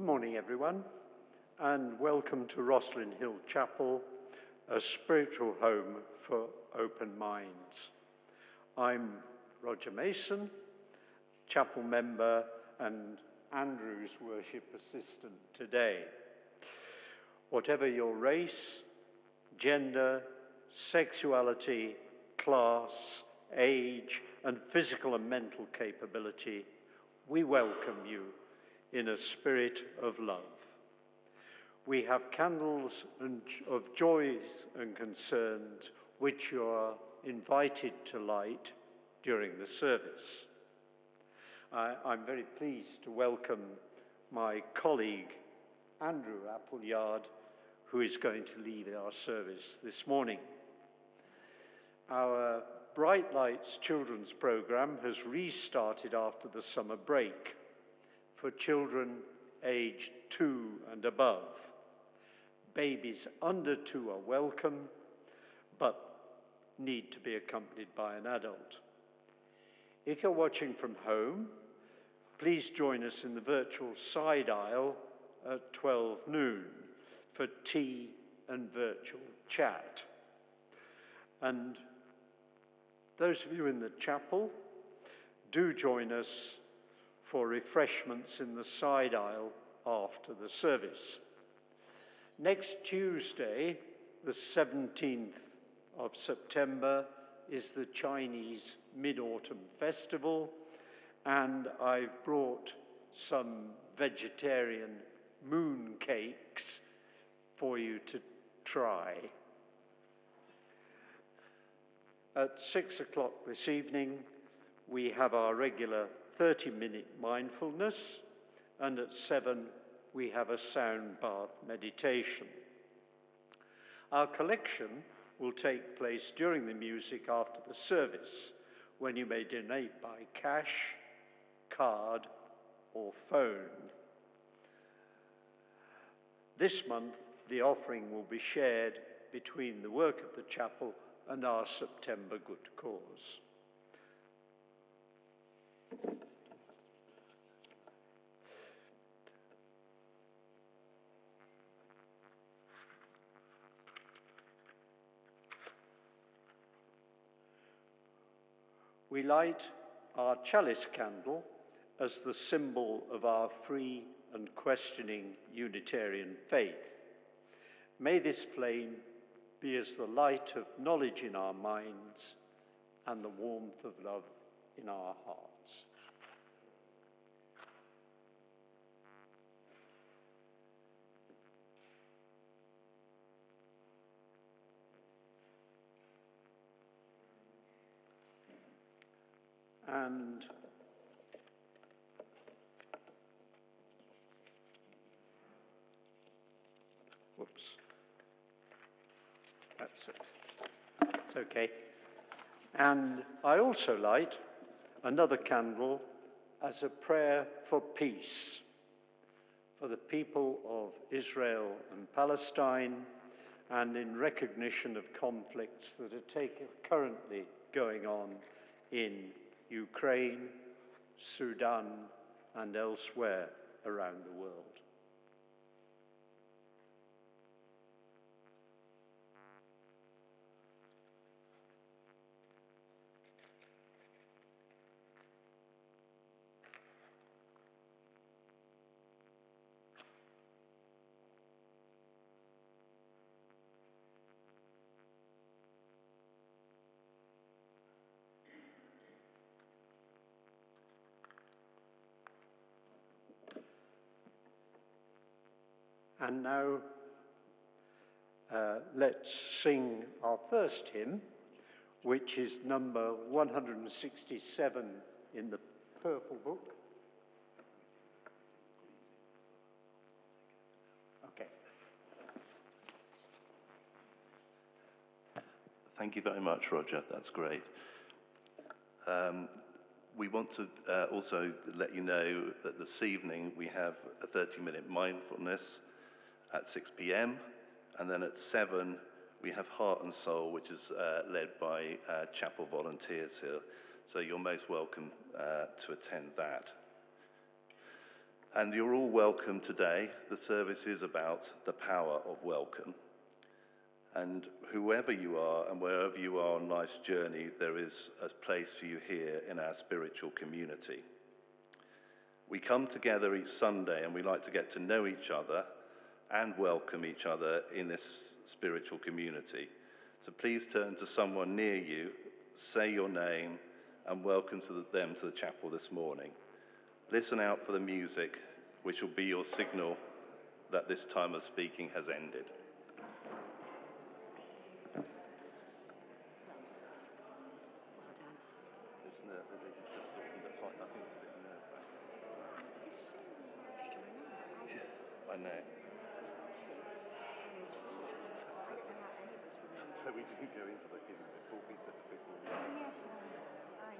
Good morning, everyone, and welcome to Rosslyn Hill Chapel, a spiritual home for open minds. I'm Roger Mason, chapel member and Andrew's worship assistant today. Whatever your race, gender, sexuality, class, age, and physical and mental capability, we welcome you in a spirit of love. We have candles of joys and concerns which you are invited to light during the service. I'm very pleased to welcome my colleague, Andrew Appleyard, who is going to lead our service this morning. Our Bright Lights Children's Programme has restarted after the summer break for children aged 2 and above. Babies under 2 are welcome, but need to be accompanied by an adult. If you're watching from home, please join us in the virtual side aisle at 12 noon for tea and virtual chat. And those of you in the chapel, do join us for refreshments in the side aisle after the service. Next Tuesday, the 17th of September, is the Chinese Mid-Autumn Festival, and I've brought some vegetarian moon cakes for you to try. At 6 o'clock this evening, we have our regular 30-minute mindfulness, and at 7, we have a sound bath meditation. Our collection will take place during the music after the service, when you may donate by cash, card, or phone. This month, the offering will be shared between the work of the chapel and our September good cause. We light our Chalice candle as the symbol of our free and questioning Unitarian faith. May this flame be as the light of knowledge in our minds and the warmth of love in our hearts. And whoops, that's it. It's okay. And I also light another candle as a prayer for peace for the people of Israel and Palestine, and in recognition of conflicts that are currently going on in Ukraine, Sudan, and elsewhere around the world. And now, let's sing our first hymn, which is number 167 in the purple book. Okay. Thank you very much, Roger. That's great. We want to also let you know that this evening we have a 30-minute mindfulness at 6 p.m. and then at 7 we have Heart and Soul, which is led by chapel volunteers here. So you're most welcome to attend that. And you're all welcome today. The service is about the power of welcome. And whoever you are and wherever you are on life's journey, there is a place for you here in our spiritual community. We come together each Sunday and we like to get to know each other and welcome each other in this spiritual community. So please turn to someone near you, say your name, and welcome them to the chapel this morning. Listen out for the music, which will be your signal that this time of speaking has ended. I know. So we didn't go into the hymn before we put the people in. Oh, yes, I know. Right.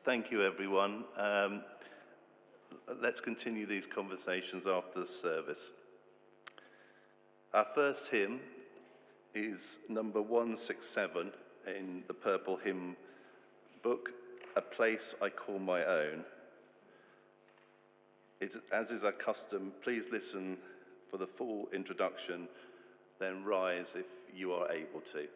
Thank you, everyone. Let's continue these conversations after the service. Our first hymn is number 167 in the purple hymn book, A Place I Call My Own. As is our custom, please listen for the full introduction, then rise if you are able to.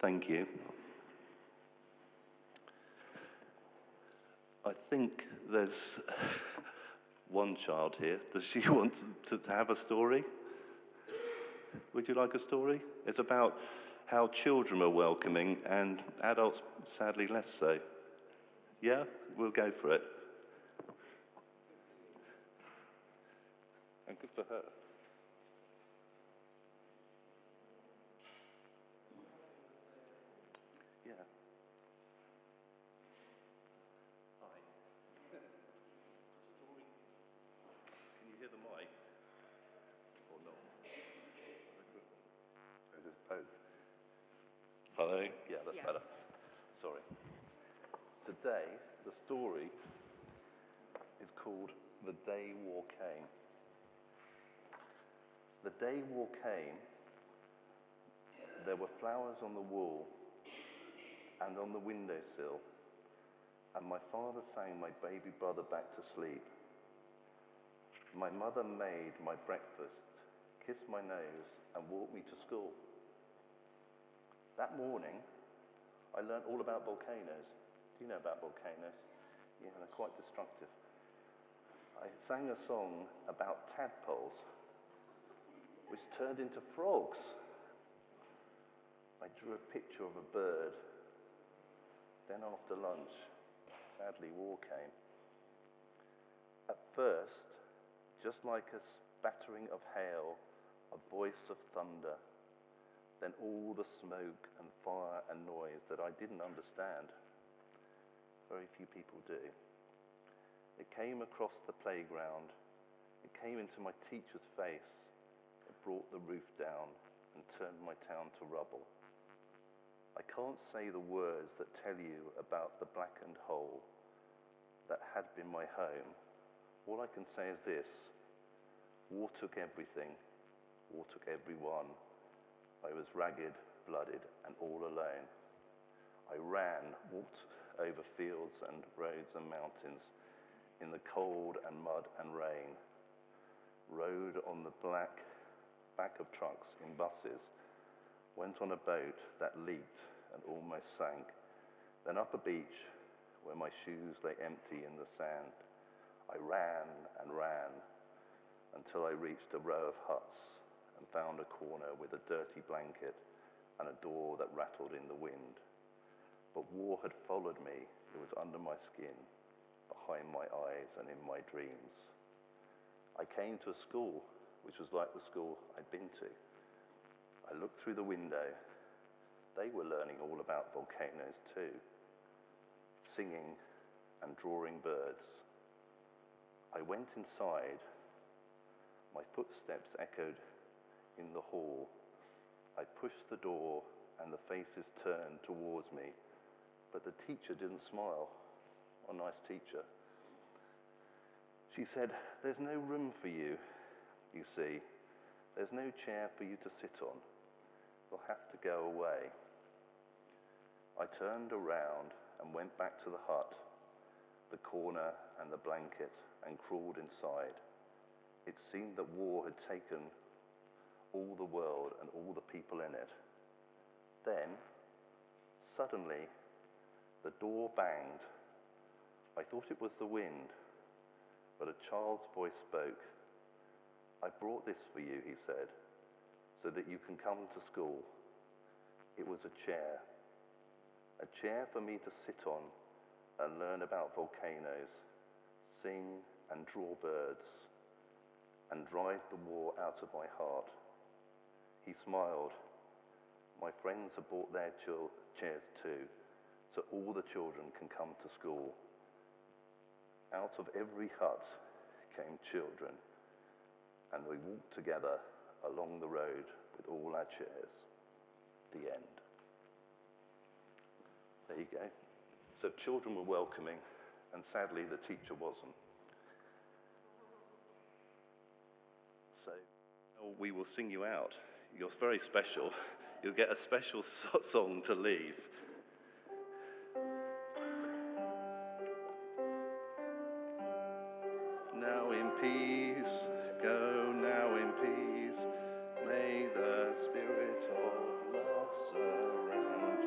Thank you. I think there's one child here. Does she want to have a story? Would you like a story? It's about how children are welcoming and adults, sadly, less so. Yeah? We'll go for it. And good for her. Yeah. Hi. Story. Can you hear the mic? Or not? Hello? Yeah, that's better. Sorry. Today, the story is called The Day War Came. The day war came, there were flowers on the wall and on the windowsill, and my father sang my baby brother back to sleep. My mother made my breakfast, kissed my nose, and walked me to school. That morning, I learned all about volcanoes. Do you know about volcanoes? Yeah, they're quite destructive. I sang a song about tadpoles, which turned into frogs. I drew a picture of a bird. Then after lunch, sadly, war came. At first, just like a spattering of hail, a voice of thunder, then all the smoke and fire and noise that I didn't understand. Very few people do. It came across the playground. It came into my teacher's face. It brought the roof down and turned my town to rubble. I can't say the words that tell you about the blackened hole that had been my home. All I can say is this: war took everything, war took everyone. I was ragged, blooded, and all alone. I ran, walked over fields and roads and mountains in the cold and mud and rain, rode on the back of trucks in buses, went on a boat that leaked and almost sank, then up a beach where my shoes lay empty in the sand. I ran and ran until I reached a row of huts and found a corner with a dirty blanket and a door that rattled in the wind. But war had followed me. It was under my skin, behind my eyes and in my dreams. I came to a school which was like the school I'd been to. I looked through the window. They were learning all about volcanoes too, singing and drawing birds. I went inside. My footsteps echoed in the hall. I pushed the door and the faces turned towards me, but the teacher didn't smile. A nice teacher. She said, "There's no room for you, you see. There's no chair for you to sit on. You'll have to go away." I turned around and went back to the hut, the corner and the blanket, and crawled inside. It seemed that war had taken all the world and all the people in it. Then, suddenly, the door banged. I thought it was the wind, but a child's voice spoke. "I brought this for you," he said, "so that you can come to school." It was a chair for me to sit on and learn about volcanoes, sing and draw birds, and drive the war out of my heart. He smiled. "My friends have brought their chairs too, so all the children can come to school." Out of every hut came children, and we walked together along the road with all our chairs. The end. There you go. So children were welcoming, and sadly the teacher wasn't. So we will sing you out. You're very special. You'll get a special song to leave. Now in peace, go now in peace. May the spirit of love surround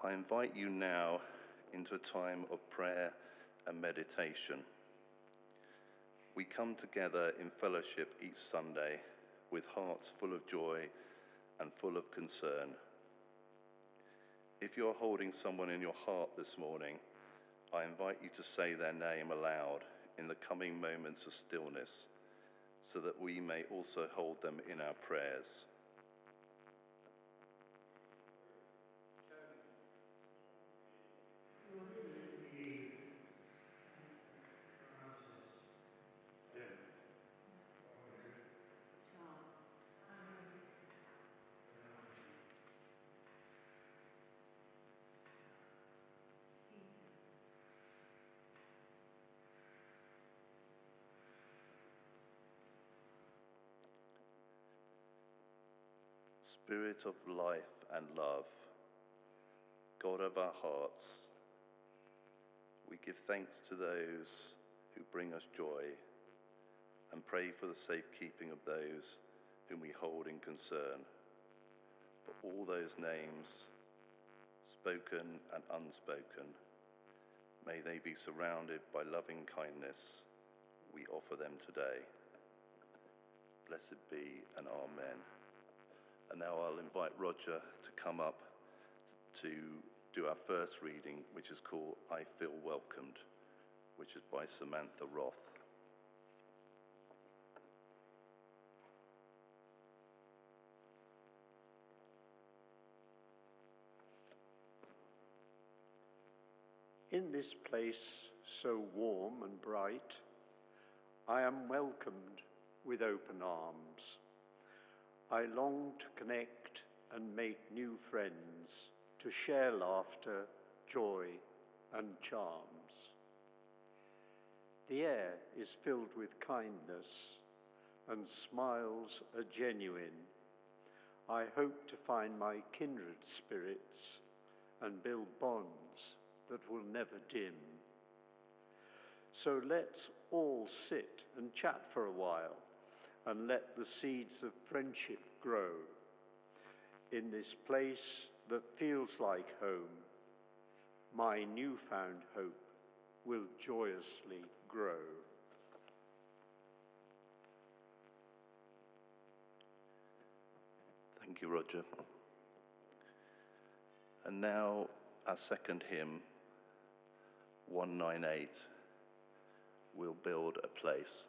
I invite you now into a time of prayer and meditation. We come together in fellowship each Sunday with hearts full of joy and full of concern. If you're holding someone in your heart this morning, I invite you to say their name aloud in the coming moments of stillness, so that we may also hold them in our prayers. Spirit of life and love, God of our hearts, we give thanks to those who bring us joy and pray for the safekeeping of those whom we hold in concern. For all those names, spoken and unspoken, may they be surrounded by loving kindness. We offer them today. Blessed be and amen. And now I'll invite Roger to come up to do our first reading, which is called I Feel Welcomed, which is by Samantha Roth. In this place so warm and bright, I am welcomed with open arms. I long to connect and make new friends, to share laughter, joy, and charms. The air is filled with kindness, and smiles are genuine. I hope to find my kindred spirits and build bonds that will never dim. So let's all sit and chat for a while, and let the seeds of friendship grow in this place that feels like home. My newfound hope will joyously grow. Thank you, Roger. And now our second hymn, 198, We'll Build a Place.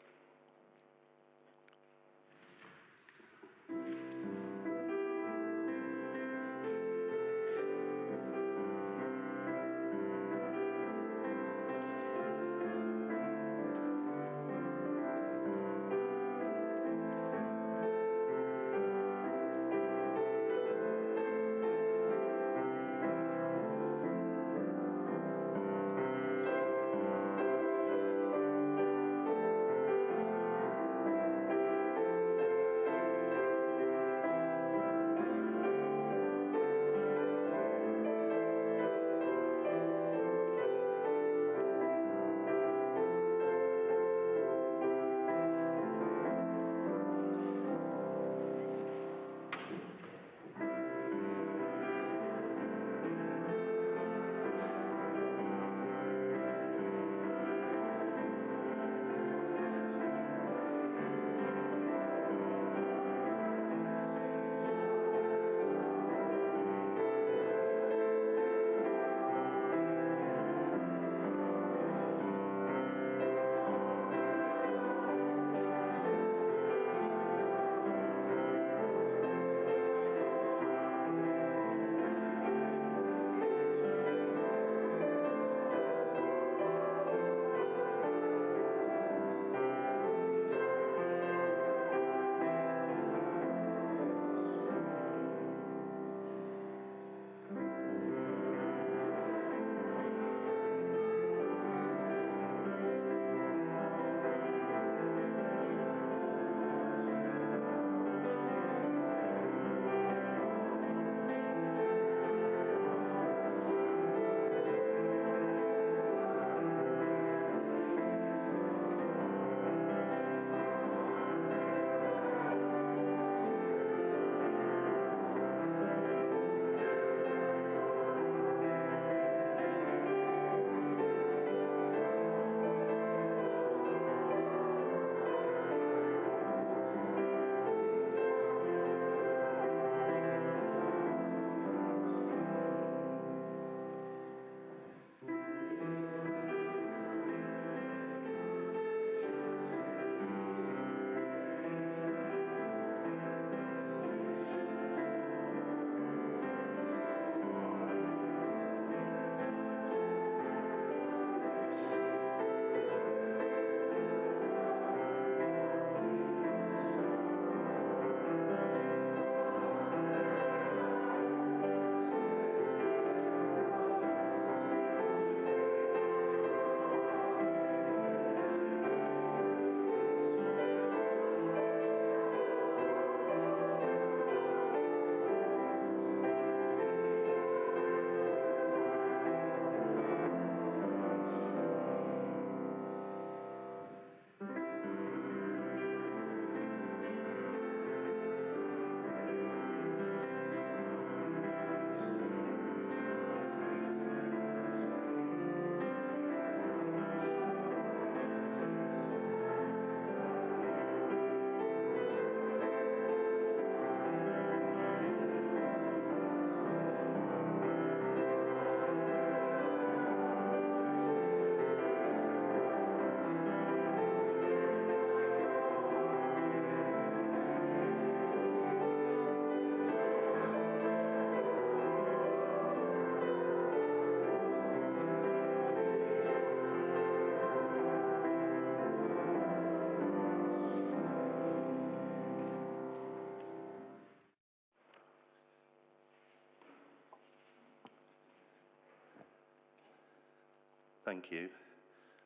Thank you.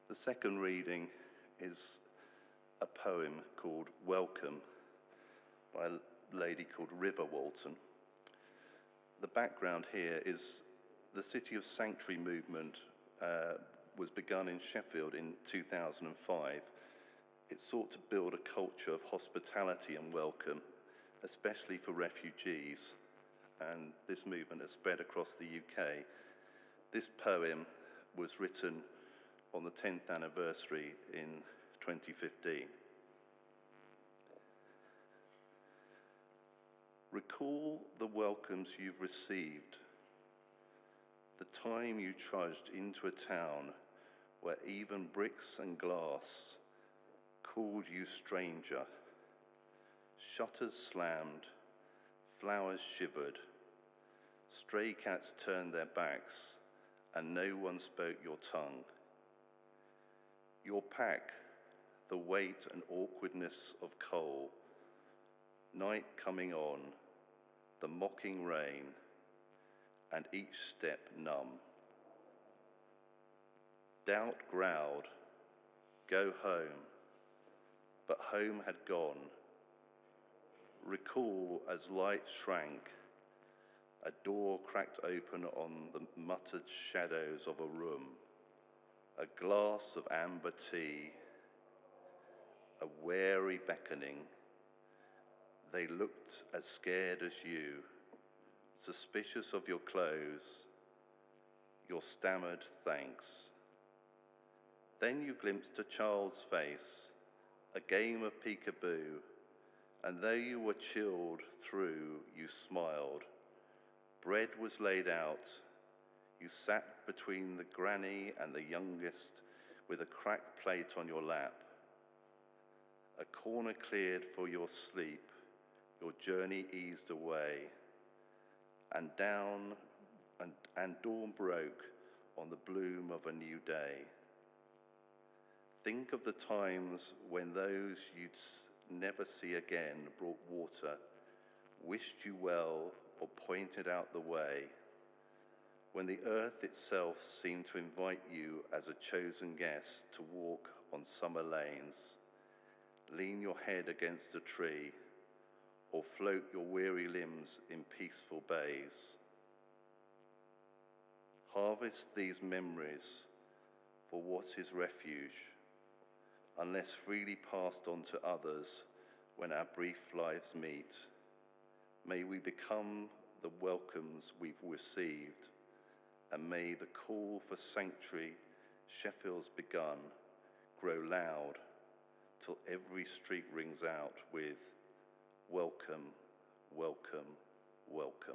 The second reading is a poem called Welcome by a lady called River Wolton. The background here is the City of Sanctuary movement was begun in Sheffield in 2005. It sought to build a culture of hospitality and welcome, especially for refugees, and this movement has spread across the UK. This poem was written on the 10th anniversary in 2015. Recall the welcomes you've received, the time you trudged into a town where even bricks and glass called you stranger. Shutters slammed, flowers shivered, stray cats turned their backs, and no one spoke your tongue. Your pack, the weight and awkwardness of coal, night coming on, the mocking rain, and each step numb. Doubt growled, go home, but home had gone. Recall as light shrank, a door cracked open on the muttered shadows of a room, a glass of amber tea, a wary beckoning. They looked as scared as you, suspicious of your clothes, your stammered thanks. Then you glimpsed a child's face, a game of peekaboo, and though you were chilled through, you smiled. Bread was laid out. You sat between the granny and the youngest with a cracked plate on your lap. A corner cleared for your sleep, your journey eased away, and dawn broke on the bloom of a new day. Think of the times when those you'd never see again brought water, wished you well, or pointed out the way, when the earth itself seemed to invite you as a chosen guest to walk on summer lanes, lean your head against a tree, or float your weary limbs in peaceful bays. Harvest these memories for what is refuge, unless freely passed on to others when our brief lives meet. May we become the welcomes we've received, and may the call for sanctuary Sheffield's begun grow loud till every street rings out with welcome, welcome, welcome.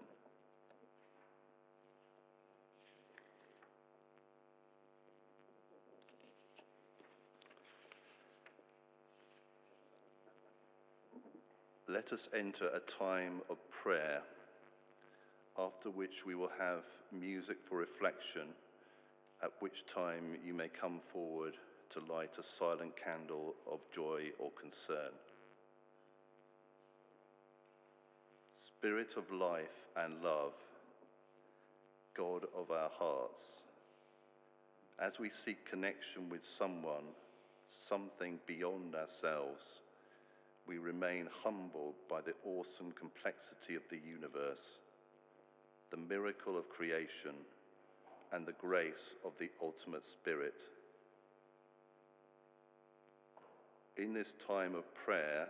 Let us enter a time of prayer, after which we will have music for reflection, at which time you may come forward to light a silent candle of joy or concern. Spirit of life and love, God of our hearts, as we seek connection with someone, something beyond ourselves, we remain humbled by the awesome complexity of the universe, the miracle of creation, and the grace of the ultimate Spirit. In this time of prayer,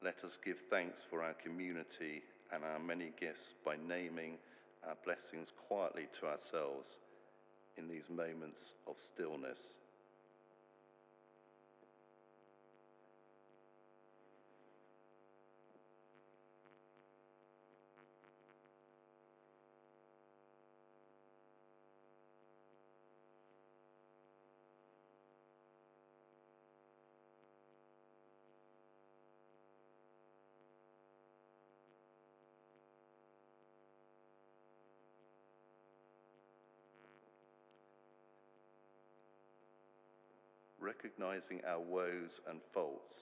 let us give thanks for our community and our many gifts by naming our blessings quietly to ourselves in these moments of stillness. Recognizing our woes and faults,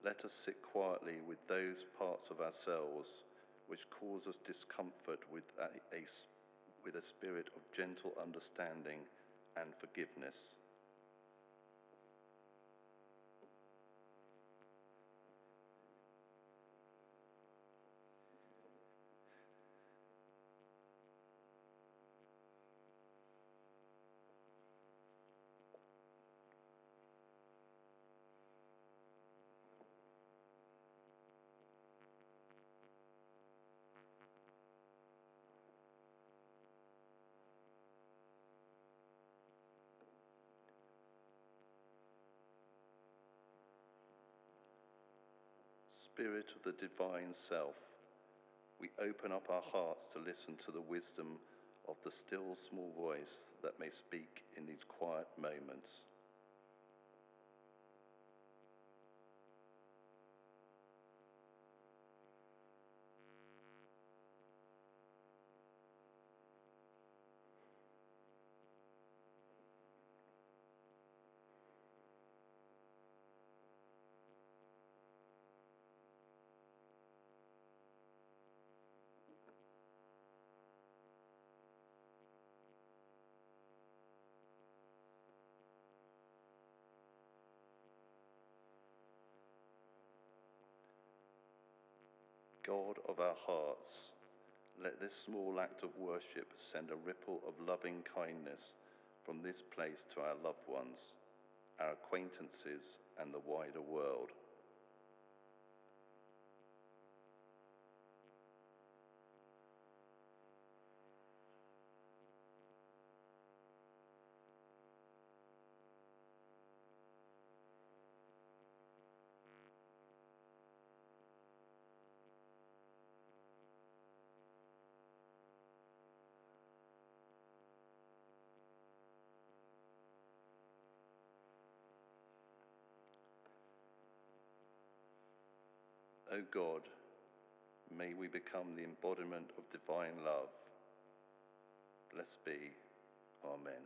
let us sit quietly with those parts of ourselves which cause us discomfort with a spirit of gentle understanding and forgiveness. Spirit of the divine self, we open up our hearts to listen to the wisdom of the still small voice that may speak in these quiet moments. God of our hearts, let this small act of worship send a ripple of loving kindness from this place to our loved ones, our acquaintances, and the wider world. O God, may we become the embodiment of divine love. Blessed be. Amen.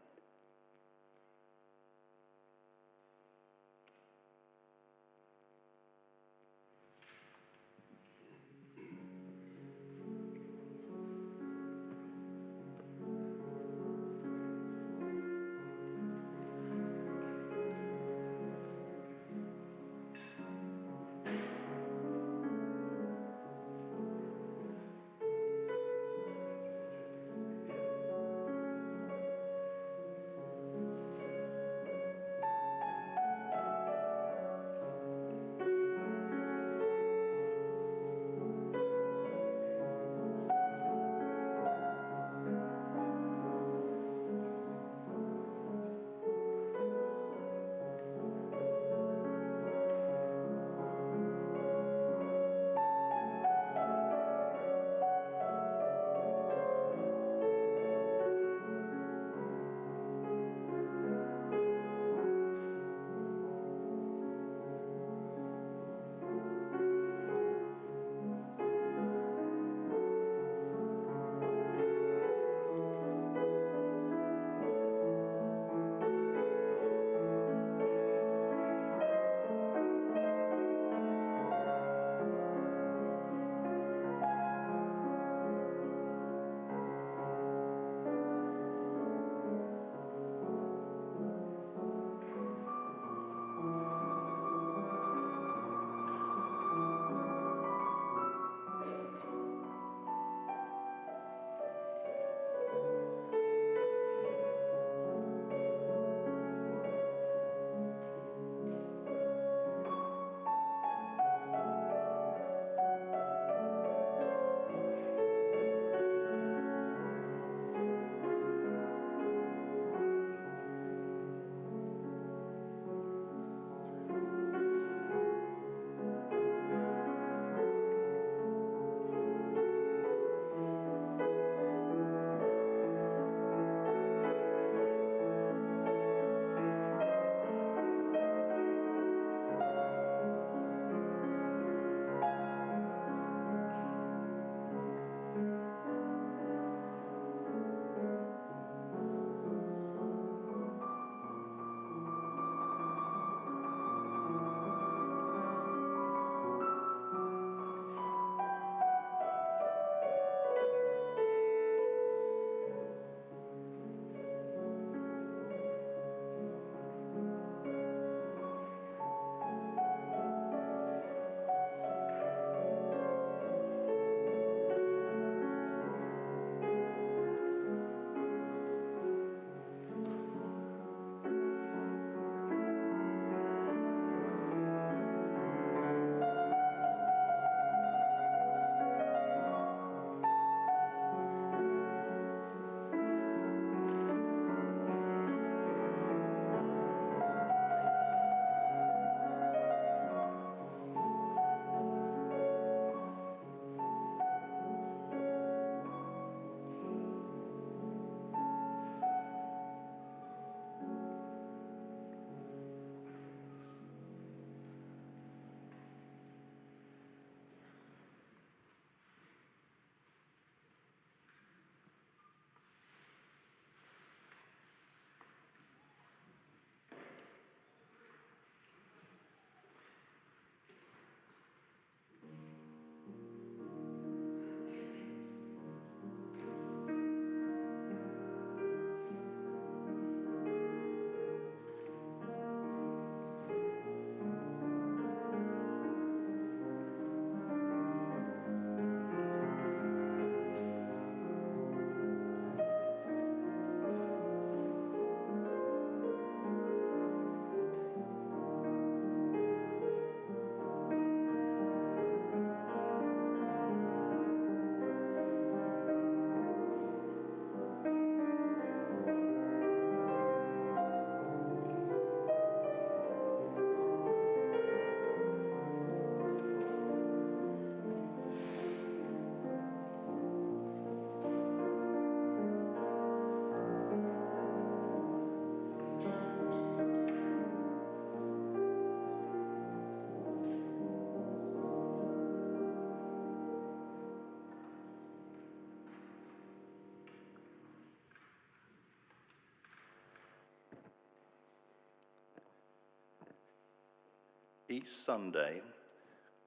Each Sunday,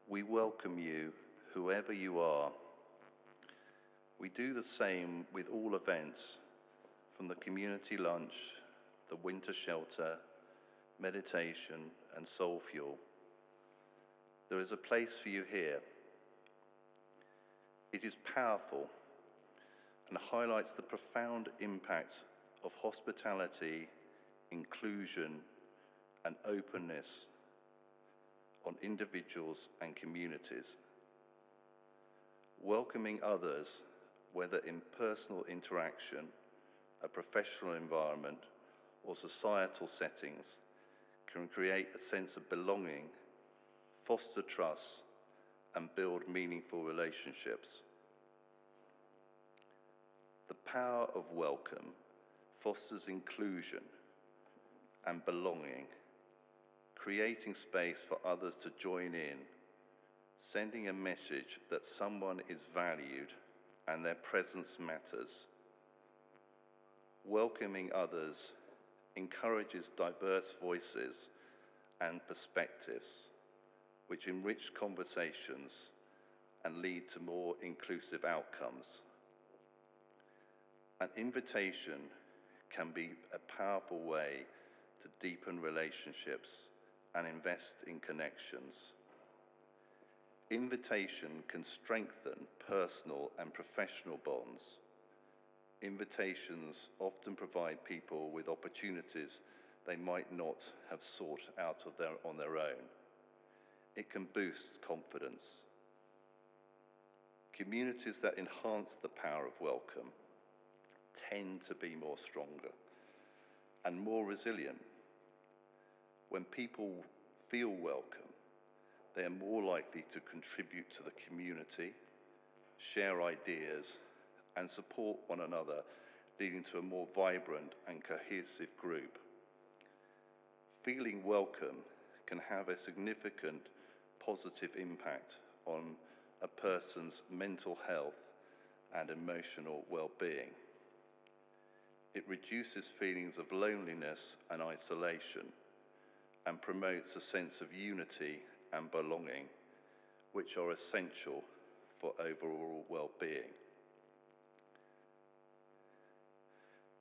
we welcome you, whoever you are. We do the same with all events, from the community lunch, the winter shelter, meditation, and soul fuel. There is a place for you here. It is powerful and highlights the profound impact of hospitality, inclusion, and openness on individuals and communities. Welcoming others, whether in personal interaction, a professional environment, or societal settings, can create a sense of belonging, foster trust, and build meaningful relationships. The power of welcome fosters inclusion and belonging, creating space for others to join in, sending a message that someone is valued and their presence matters. Welcoming others encourages diverse voices and perspectives, which enrich conversations and lead to more inclusive outcomes. An invitation can be a powerful way to deepen relationships and invest in connections. Invitation can strengthen personal and professional bonds. Invitations often provide people with opportunities they might not have sought out on their own. It can boost confidence. Communities that enhance the power of welcome tend to be more stronger and more resilient. When people feel welcome, they are more likely to contribute to the community, share ideas, and support one another, leading to a more vibrant and cohesive group. Feeling welcome can have a significant positive impact on a person's mental health and emotional well-being. It reduces feelings of loneliness and isolation and promotes a sense of unity and belonging, which are essential for overall well-being.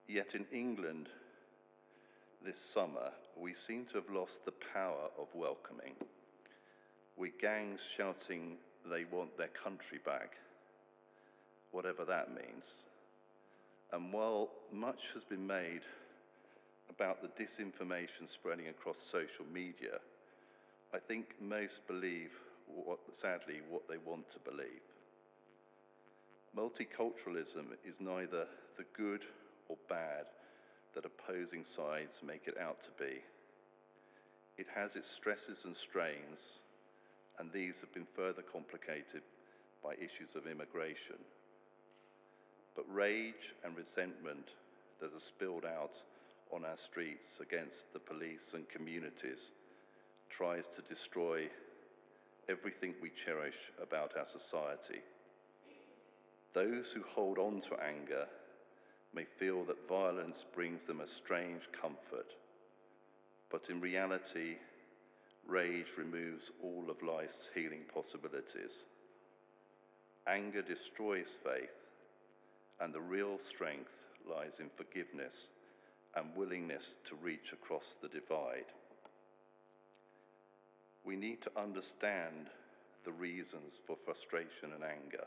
Yet in England this summer, we seem to have lost the power of welcoming, with gangs shouting they want their country back, whatever that means. And while much has been made about the disinformation spreading across social media, I think most believe, sadly, what they want to believe. Multiculturalism is neither the good or bad that opposing sides make it out to be. It has its stresses and strains, and these have been further complicated by issues of immigration. But rage and resentment that are spilled out on our streets against the police and communities tries to destroy everything we cherish about our society. Those who hold on to anger may feel that violence brings them a strange comfort, but in reality, rage removes all of life's healing possibilities. Anger destroys faith, and the real strength lies in forgiveness and willingness to reach across the divide. We need to understand the reasons for frustration and anger,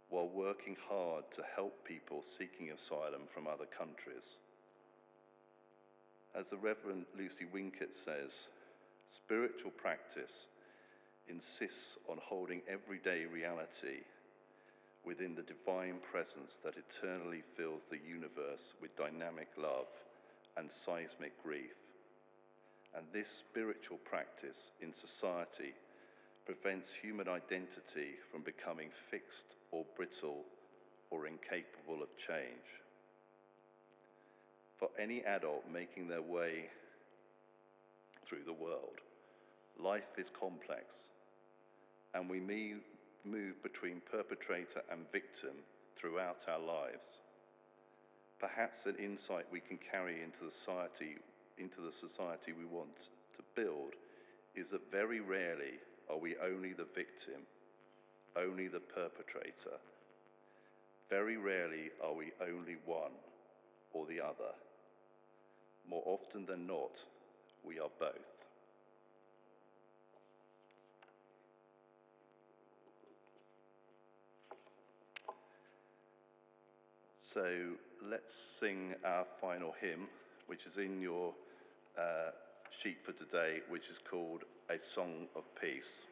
while working hard to help people seeking asylum from other countries. As the Reverend Lucy Winkett says, spiritual practice insists on holding everyday reality within the divine presence that eternally fills the universe with dynamic love and seismic grief. And this spiritual practice in society prevents human identity from becoming fixed or brittle or incapable of change. For any adult making their way through the world, life is complex, and we move between perpetrator and victim throughout our lives. Perhaps an insight we can carry into the society we want to build is that very rarely are we only the victim, only the perpetrator. Very rarely are we only one or the other. More often than not, we are both. So let's sing our final hymn, which is in your sheet for today, which is called A Song of Peace.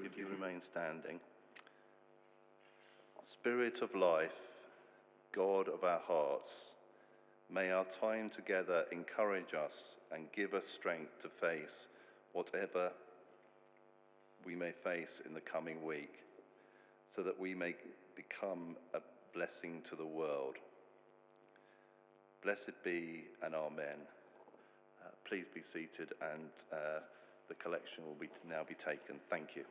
If you remain standing. Spirit of life, God of our hearts, may our time together encourage us and give us strength to face whatever we may face in the coming week, so that we may become a blessing to the world. Blessed be and amen. Please be seated, and the collection will now be taken. Thank you.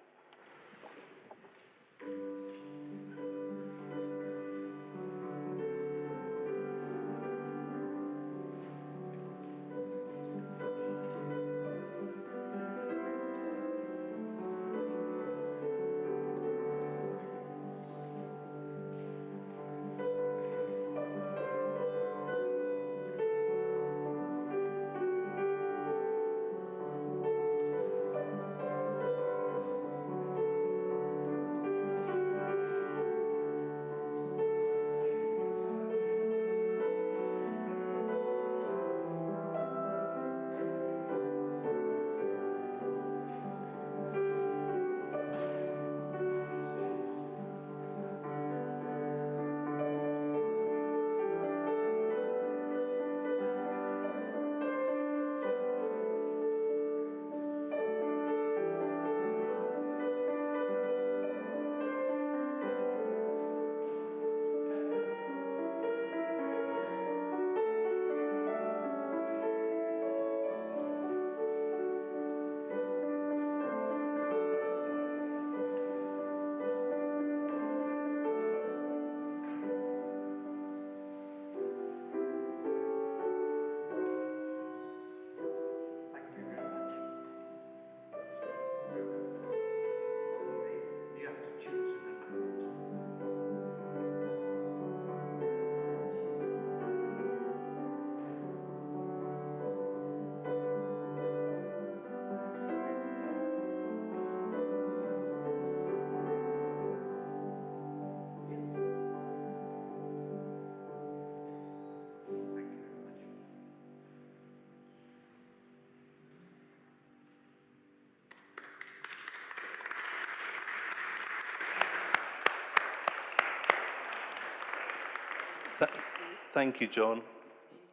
Thank you, John.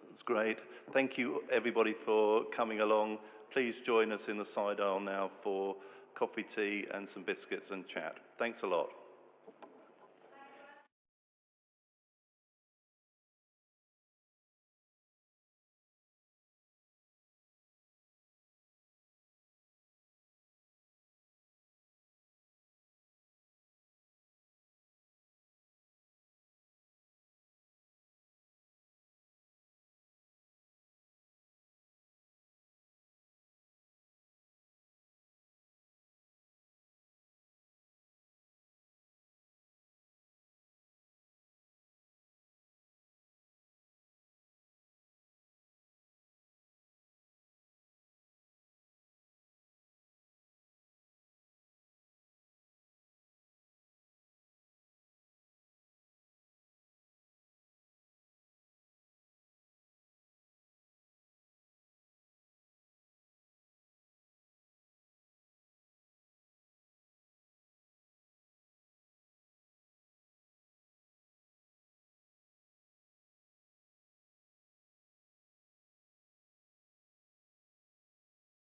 That's great. Thank you, everybody, for coming along. Please join us in the side aisle now for coffee, tea, and some biscuits and chat. Thanks a lot.